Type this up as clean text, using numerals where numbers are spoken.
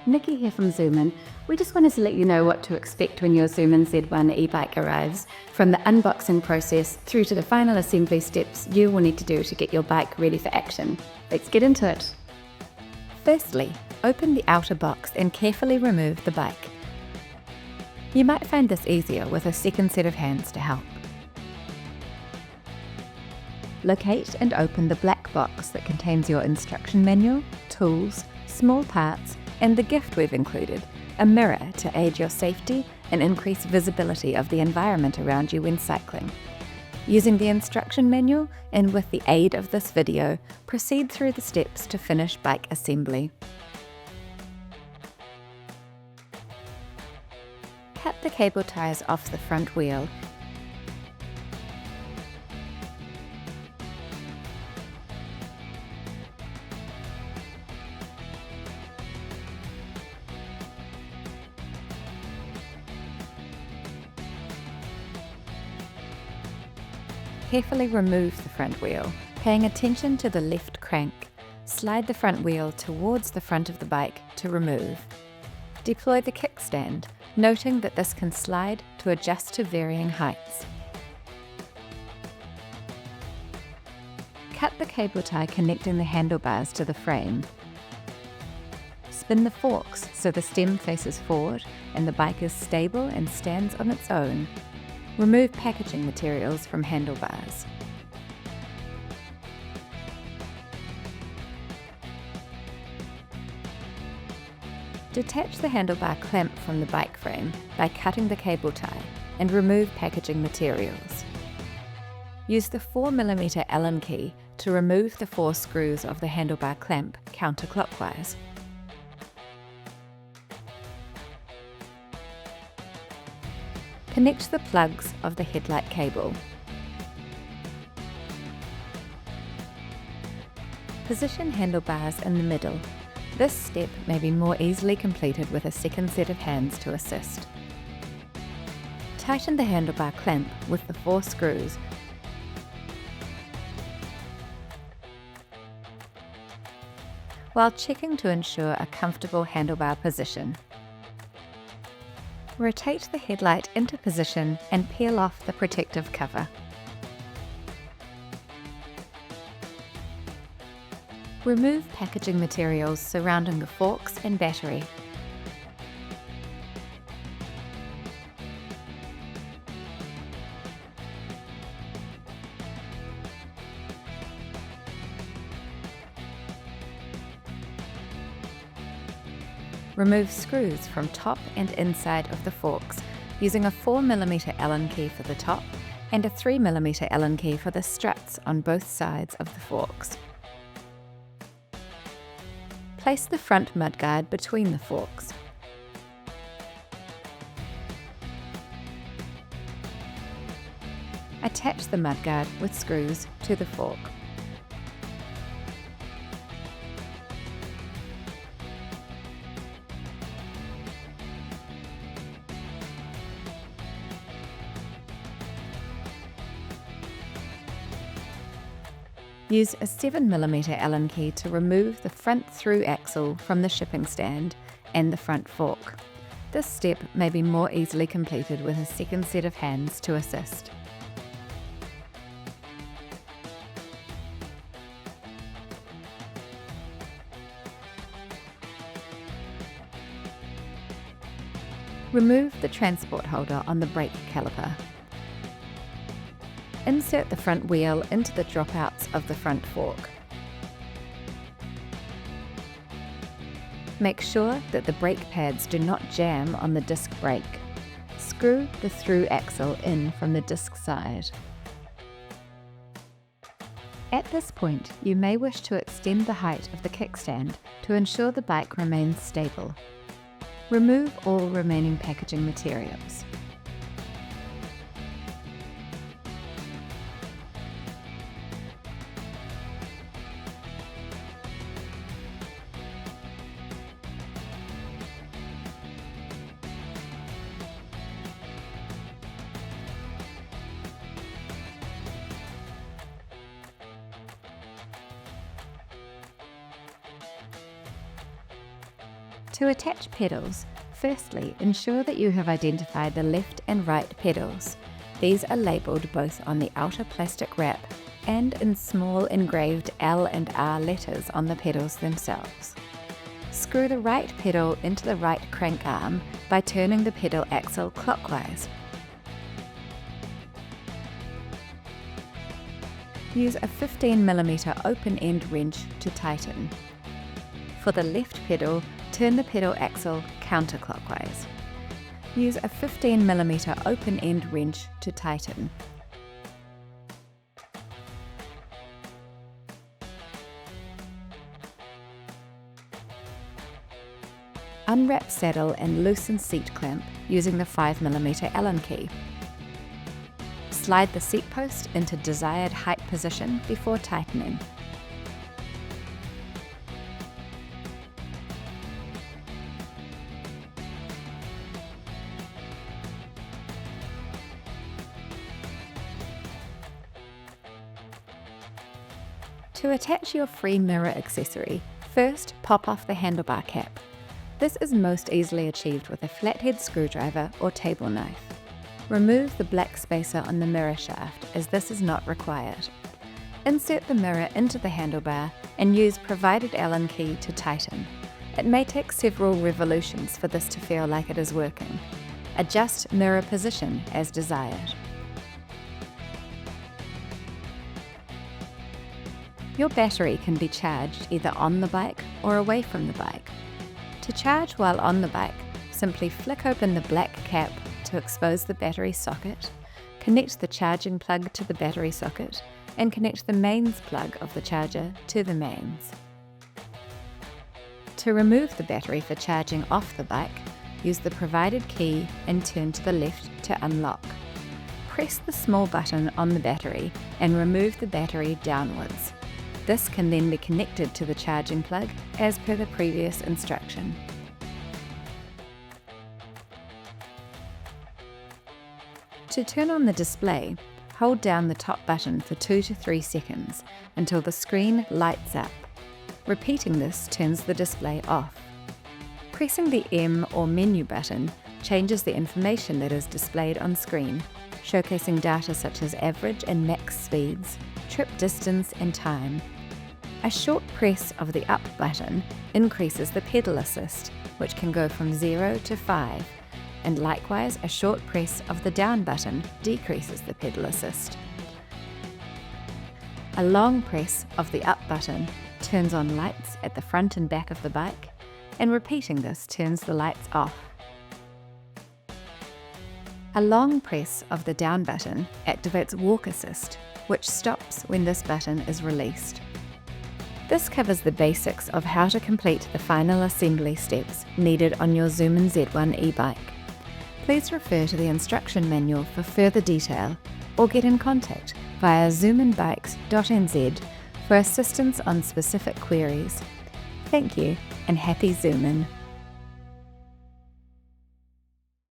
Nikki here from Zoomin. We just wanted to let you know what to expect when your Zoomin Z1 e-bike arrives. From the unboxing process through to the final assembly steps you will need to do to get your bike ready for action. Let's get into it. Firstly, open the outer box and carefully remove the bike. You might find this easier with a second set of hands to help. Locate and open the black box that contains your instruction manual, tools, small parts, and the gift we've included, a mirror to aid your safety and increase visibility of the environment around you when cycling. Using the instruction manual and with the aid of this video, proceed through the steps to finish bike assembly. Cut the cable ties off the front wheel. Carefully remove the front wheel, paying attention to the left crank. Slide the front wheel towards the front of the bike to remove. Deploy the kickstand, noting that this can slide to adjust to varying heights. Cut the cable tie connecting the handlebars to the frame. Spin the forks so the stem faces forward and the bike is stable and stands on its own. Remove packaging materials from handlebars. Detach the handlebar clamp from the bike frame by cutting the cable tie and remove packaging materials. Use the 4mm Allen key to remove the 4 screws of the handlebar clamp counterclockwise. Connect the plugs of the headlight cable. Position handlebars in the middle. This step may be more easily completed with a second set of hands to assist. Tighten the handlebar clamp with the 4 screws. While checking to ensure a comfortable handlebar position. Rotate the headlight into position and peel off the protective cover. Remove packaging materials surrounding the forks and battery. Remove screws from top and inside of the forks using a 4mm Allen key for the top and a 3mm Allen key for the struts on both sides of the forks. Place the front mudguard between the forks. Attach the mudguard with screws to the fork. Use a 7mm Allen key to remove the front through axle from the shipping stand and the front fork. This step may be more easily completed with a second set of hands to assist. Remove the transport holder on the brake caliper. Insert the front wheel into the dropouts of the front fork. Make sure that the brake pads do not jam on the disc brake. Screw the through axle in from the disc side. At this point, you may wish to extend the height of the kickstand to ensure the bike remains stable. Remove all remaining packaging materials. To attach pedals, firstly ensure that you have identified the left and right pedals. These are labelled both on the outer plastic wrap and in small engraved L and R letters on the pedals themselves. Screw the right pedal into the right crank arm by turning the pedal axle clockwise. Use a 15mm open-end wrench to tighten. For the left pedal, turn the pedal axle counterclockwise. Use a 15mm open-end wrench to tighten. Unwrap saddle and loosen seat clamp using the 5mm Allen key. Slide the seat post into desired height position before tightening. To attach your free mirror accessory, first pop off the handlebar cap. This is most easily achieved with a flathead screwdriver or table knife. Remove the black spacer on the mirror shaft as this is not required. Insert the mirror into the handlebar and use provided Allen key to tighten. It may take several revolutions for this to feel like it is working. Adjust mirror position as desired. Your battery can be charged either on the bike or away from the bike. To charge while on the bike, simply flick open the black cap to expose the battery socket, connect the charging plug to the battery socket, and connect the mains plug of the charger to the mains. To remove the battery for charging off the bike, use the provided key and turn to the left to unlock. Press the small button on the battery and remove the battery downwards. This can then be connected to the charging plug as per the previous instruction. To turn on the display, hold down the top button for 2 to 3 seconds until the screen lights up. Repeating this turns the display off. Pressing the M or menu button changes the information that is displayed on screen, showcasing data such as average and max speeds, trip distance and time. A short press of the up button increases the pedal assist, which can go from 0 to 5, and likewise a short press of the down button decreases the pedal assist. A long press of the up button turns on lights at the front and back of the bike, and repeating this turns the lights off. A long press of the down button activates walk assist, which stops when this button is released. This covers the basics of how to complete the final assembly steps needed on your Zoomin Z1 e-bike. Please refer to the instruction manual for further detail or get in contact via zoominbikes.nz for assistance on specific queries. Thank you and happy Zoomin!